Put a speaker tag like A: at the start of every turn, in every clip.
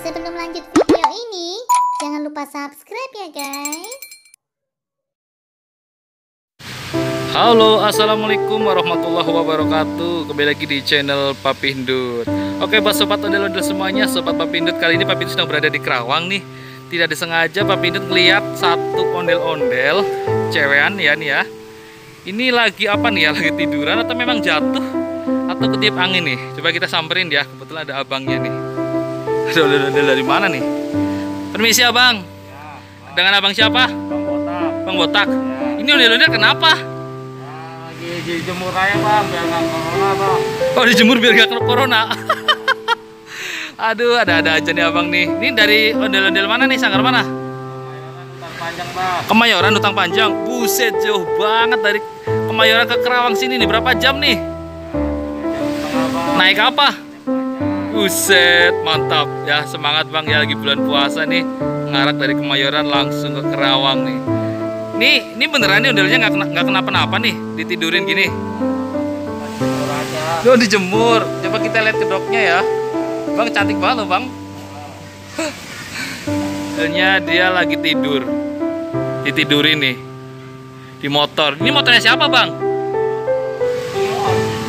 A: Sebelum lanjut video ini, jangan lupa subscribe ya guys.
B: Halo, assalamualaikum warahmatullahi wabarakatuh. Kembali lagi di channel Papi Ndut. Oke, buat sobat ondel-ondel semuanya, sobat Papi Ndut, kali ini Papi Ndut sedang berada di Kerawang nih. Tidak disengaja Papi Ndut ngeliat satu ondel-ondel cewekan ya nih ya. Ini lagi apa nih ya? Lagi tiduran atau memang jatuh atau ketiup angin nih? Coba kita samperin ya. Kebetulan ada abangnya nih. Ada ondel-ondel dari mana nih? Permisi abang.
C: Ya,
B: Dengan abang siapa?
C: Bang Botak.
B: Bang Botak.
C: Ya.
B: Ini ondel-ondel kenapa?
C: Lagi dijemur aja bang, biar nggak corona bang.
B: Oh, dijemur biar gak kena corona. Aduh, ada-ada aja nih abang nih. Ini dari ondel-ondel mana nih? Sanggar mana?
C: Kemayoran Hutan Panjang bang.
B: Kemayoran Utang Panjang. Buset, jauh banget dari Kemayoran ke Kerawang sini nih. Berapa jam nih?
C: 3 jam setengah bang.
B: Naik apa?
C: Panjang.
B: Buset, mantap. Ya, semangat bang ya, lagi bulan puasa nih. Ngarak dari Kemayoran langsung ke Kerawang nih. Ini beneran nih ondelnya nggak kenapa-napa nih, ditidurin gini.
C: Dijemur aja.
B: Loh, dijemur. Coba kita lihat kedoknya ya. Bang, cantik banget loh bang. Ternyata dia lagi tidur. Ditidurin nih. Di motor. Ini motornya siapa bang?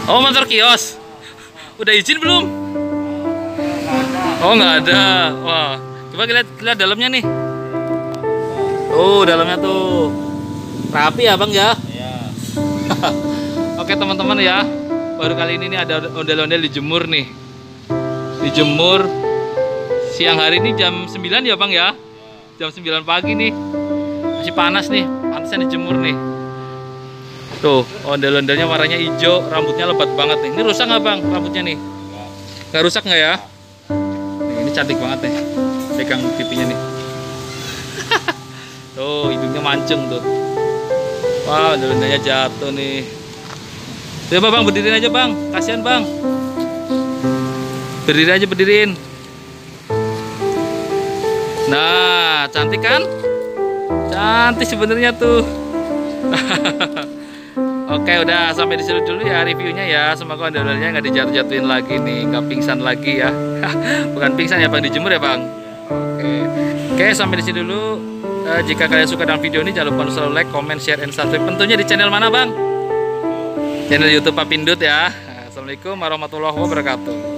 B: Oh, motor kios. Udah izin belum? Oh, nggak ada. Wah, coba lihat dalamnya nih. Oh, dalamnya tuh rapi ya bang ya.
C: Iya.
B: Oke teman-teman ya, baru kali ini nih ada ondel-ondel dijemur nih. Dijemur siang hari ini jam 9 ya bang ya. Jam 9 pagi nih. Masih panas nih, panasnya dijemur nih. Tuh, ondel-ondelnya warnanya hijau, rambutnya lebat banget nih. Ini rusak nggak bang rambutnya nih? Nggak rusak nggak ya? Nih, ini cantik banget nih. Pegang pipinya nih. Tuh, hidungnya mancung tuh. Wah, ondel-ondelnya jatuh nih. Coba bang, berdiriin aja bang. Kasihan bang. Berdiri aja, berdiriin. Nah, cantik kan? Cantik sebenarnya tuh. Oke, udah sampai di sini dulu ya reviewnya ya. Semoga ondel-ondelnya nggak dijatuh-jatuhin lagi nih, nggak pingsan lagi ya. Bukan pingsan ya bang, dijemur ya bang. Oke, sampai di sini dulu. Jika kalian suka dengan video ini, jangan lupa selalu like, comment, share, and subscribe. Tentunya di channel mana bang? Channel YouTube Papi Ndut ya. Assalamualaikum warahmatullahi wabarakatuh.